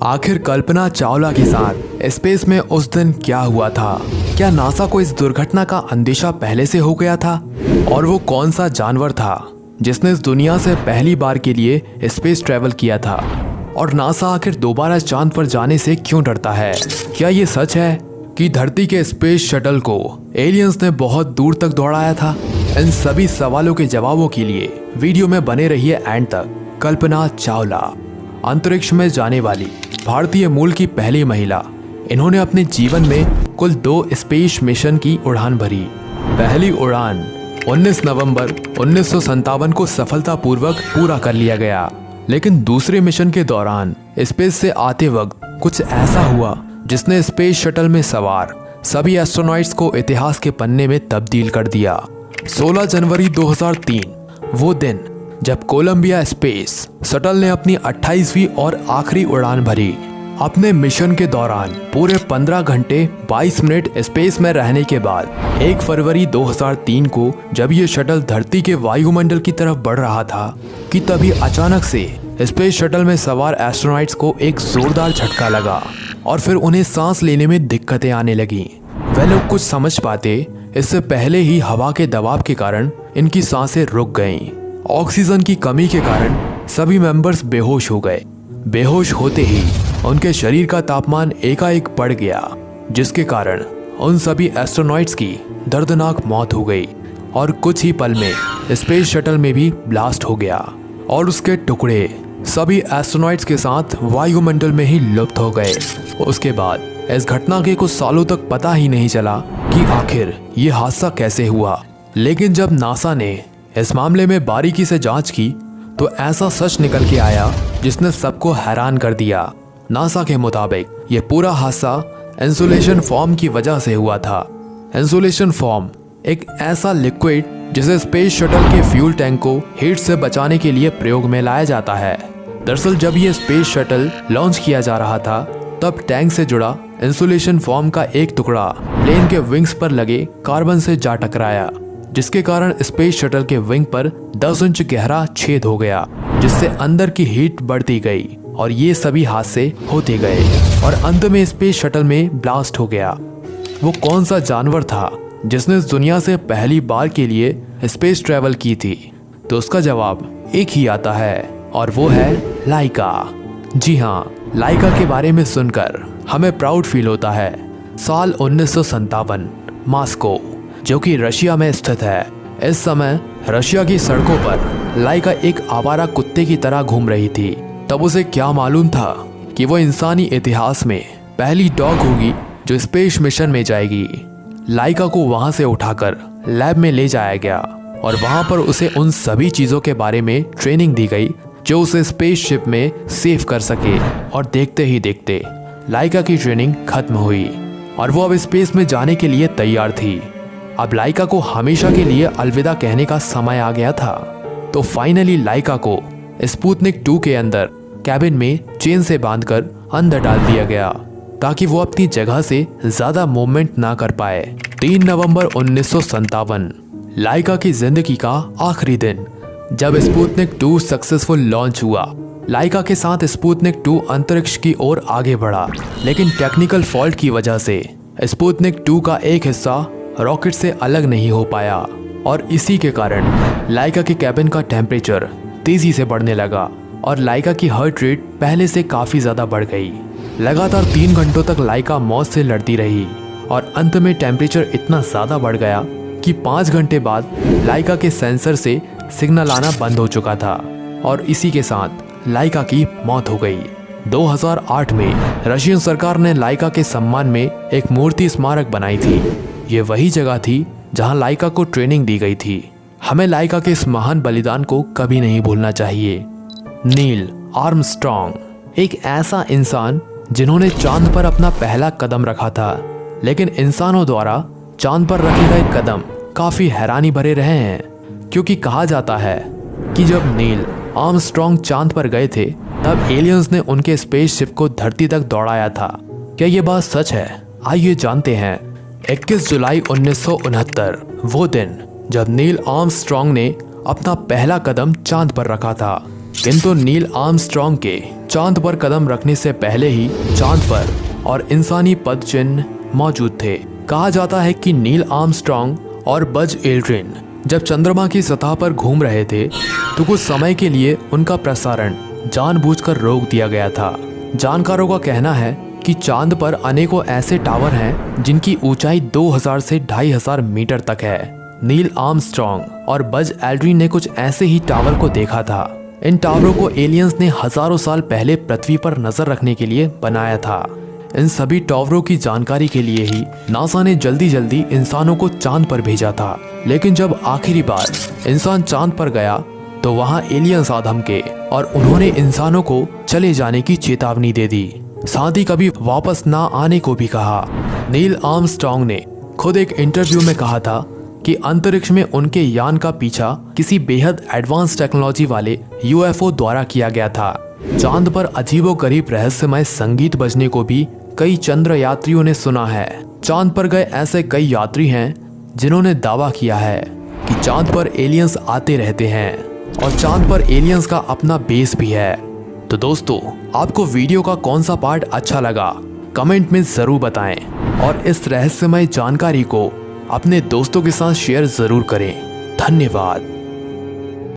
आखिर कल्पना चावला के साथ स्पेस में उस दिन क्या हुआ था? क्या नासा को इस दुर्घटना का अंदेशा पहले से हो गया था? और वो कौन सा जानवर था जिसने इस दुनिया से पहली बार के लिए स्पेस ट्रैवल किया था? और नासा आखिर दोबारा चांद पर जाने से क्यों डरता है? क्या ये सच है कि धरती के स्पेस शटल को एलियंस ने बहुत दूर तक दौड़ाया था? इन सभी सवालों के जवाबों के लिए वीडियो में बने रहिए एंड तक। कल्पना चावला अंतरिक्ष में जाने वाली भारतीय मूल की पहली महिला। इन्होंने अपने जीवन में कुल 2 स्पेस मिशन की उड़ान भरी। पहली उड़ान 19 नवंबर 1957 को सफलतापूर्वक पूरा कर लिया गया, लेकिन दूसरे मिशन के दौरान स्पेस से आते वक्त कुछ ऐसा हुआ जिसने स्पेस शटल में सवार सभी एस्ट्रोनॉट्स को इतिहास के पन्ने में तब्दील कर दिया। 16 जनवरी 2003 वो दिन जब कोलंबिया स्पेस शटल ने अपनी 28वीं और आखिरी उड़ान भरी। अपने मिशन के दौरान पूरे 15 घंटे 22 मिनट स्पेस में रहने के बाद 1 फरवरी 2003 को जब ये शटल धरती के वायुमंडल की तरफ बढ़ रहा था कि तभी अचानक से स्पेस शटल में सवार एस्ट्रोनॉट्स को एक जोरदार झटका लगा और फिर उन्हें सांस लेने में दिक्कतें आने लगी। वे लोग कुछ समझ पाते इससे पहले ही हवा के दबाव के कारण इनकी सांसें रुक गईं। ऑक्सीजन की कमी के कारण सभी मेंबर्स बेहोश हो गए। बेहोश होते ही उनके शरीर का तापमान एकाएक बढ़ गया, जिसके कारण उन सभी एस्ट्रोनॉट्स की दर्दनाक मौत हो गई और कुछ ही पल में स्पेस शटल में भी ब्लास्ट हो गया और उसके टुकड़े सभी एस्ट्रोनॉट्स के साथ वायुमंडल में ही लुप्त हो गए। उसके बाद इस घटना के कुछ सालों तक पता ही नहीं चला कि आखिर ये हादसा कैसे हुआ, लेकिन जब नासा ने इस मामले में बारीकी से जांच की तो ऐसा सच निकल के आया जिसने सबको हैरान कर दिया। नासा के मुताबिक ये पूरा हादसा इंसुलेशन फॉर्म की वजह से हुआ था। इंसुलेशन फॉर्म एक ऐसा लिक्विड जिसे स्पेस शटल के फ्यूल टैंक को हीट से बचाने के लिए प्रयोग में लाया जाता है। दरअसल जब ये स्पेस शटल लॉन्च किया जा रहा था तब टैंक से जुड़ा इंसुलेशन फॉर्म का एक टुकड़ा प्लेन के विंग्स पर लगे कार्बन से जा टकराया, जिसके कारण स्पेस शटल के विंग पर 10 इंच गहरा छेद हो गया, जिससे अंदर की हीट बढ़ती गई और ये सभी हादसे होते गए और अंत में स्पेस शटल में ब्लास्ट हो गया। वो कौन सा जानवर था जिसने इस दुनिया से पहली बार के लिए स्पेस ट्रैवल की थी? तो उसका जवाब एक ही आता है और वो है लाइका। जी हाँ, लाइका के बारे में सुनकर हमें प्राउड फील होता है। साल 1957 मॉस्को, जो कि रशिया में स्थित है। इस समय रशिया की सड़कों पर लाइका एक आवारा कुत्ते की तरह घूम रही थी। तब उसे क्या मालूम था कि वो इंसानी इतिहास में पहली डॉग होगी जो स्पेस मिशन में जाएगी। लाइका को वहां से उठाकर लैब में ले जाया गया और वहां पर उसे उन सभी चीजों के बारे में ट्रेनिंग दी गई जो उसे स्पेसशिप में सेव कर सके। और देखते ही देखते लाइका की ट्रेनिंग खत्म हुई और वो अब स्पेस में जाने के लिए तैयार थी। अब लाइका को हमेशा के लिए अलविदा कहने का समय आ गया था। तो फाइनली लाइका को स्पुतनिक 2 के अंदर कैबिन में चेन से बांधकर अंदर डाल दिया गया ताकि वो अपनी जगह से ज्यादा मूवमेंट ना कर पाए। 3 नवंबर 1957 लाइका की जिंदगी का आखिरी दिन, जब स्पुतनिक 2 सक्सेसफुल लॉन्च हुआ। लाइका के साथ स्पुतनिक 2 अंतरिक्ष की ओर आगे बढ़ा, लेकिन टेक्निकल फॉल्ट की वजह से स्पुतनिक 2 का एक हिस्सा रॉकेट से अलग नहीं हो पाया और इसी के कारण लाइका के कैबिन का टेम्परेचर तेजी से बढ़ने लगा और लाइका की हार्ट रेट पहले से काफी ज्यादा बढ़ गई। लगातार 3 घंटों तक लाइका मौत से लड़ती रही और अंत में टेम्परेचर इतना ज्यादा बढ़ गया कि 5 घंटे बाद लाइका के सेंसर से सिग्नल आना बंद हो चुका था और इसी के साथ लाइका की मौत हो गई। 2008 में रशियन सरकार ने लाइका के सम्मान में एक मूर्ति स्मारक बनाई थी। ये वही जगह थी जहां लाइका को ट्रेनिंग दी गई थी। हमें लाइका के इस महान बलिदान को कभी नहीं भूलना चाहिए। नील आर्मस्ट्रॉन्ग, एक ऐसा इंसान जिन्होंने चांद पर अपना पहला कदम रखा था, लेकिन इंसानों द्वारा चांद पर रखे गए कदम काफी हैरानी भरे रहे हैं, क्योंकि कहा जाता है कि जब नील आर्मस्ट्रॉन्ग चांद पर गए थे तब एलियंस ने उनके स्पेसशिप को धरती तक दौड़ाया था। क्या ये बात सच है? आइए जानते हैं। 21 जुलाई 1969 वो दिन जब नील आर्मस्ट्रॉन्ग ने अपना पहला कदम चांद पर रखा था, किंतु नील आर्मस्ट्रॉन्ग के चांद पर कदम रखने से पहले ही चांद पर और इंसानी पद चिन्ह मौजूद थे। कहा जाता है कि नील आर्मस्ट्रॉन्ग और बज एल्ड्रिन जब चंद्रमा की सतह पर घूम रहे थे तो कुछ समय के लिए उनका प्रसारण जानबूझकर रोक दिया गया था। जानकारों का कहना है कि चांद पर अनेकों ऐसे टावर हैं जिनकी ऊंचाई 2000 से 2500 मीटर तक है। नील आर्मस्ट्रॉन्ग और बज एल्ड्रिन ने कुछ ऐसे ही टावर को देखा था। इन टावरों को एलियंस ने हजारों साल पहले पृथ्वी पर नजर रखने के लिए बनाया था। इन सभी टावरों की जानकारी के लिए ही नासा ने जल्दी जल्दी इंसानों को चांद पर भेजा था। लेकिन जब आखिरी बार इंसान चांद पर गया तो वहां एलियंस आ धमके और उन्होंने इंसानों को चले जाने की चेतावनी दे दी, साथ ही कभी वापस ना आने को भी कहा। नील आर्मस्ट्रॉन्ग ने खुद एक इंटरव्यू में कहा था कि अंतरिक्ष में उनके यान का पीछा किसी बेहद एडवांस टेक्नोलॉजी वाले यूएफओ द्वारा किया गया था। चांद पर अजीबोगरीब रहस्यमय संगीत बजने को भी कई चंद्र यात्रियों ने सुना है। चांद पर गए ऐसे कई यात्री हैं जिन्होंने दावा किया है कि चांद पर एलियंस आते रहते हैं और चांद पर एलियंस का अपना बेस भी है। तो दोस्तों, आपको वीडियो का कौन सा पार्ट अच्छा लगा कमेंट में जरूर बताएं और इस रहस्यमय जानकारी को अपने दोस्तों के साथ शेयर जरूर करें। धन्यवाद।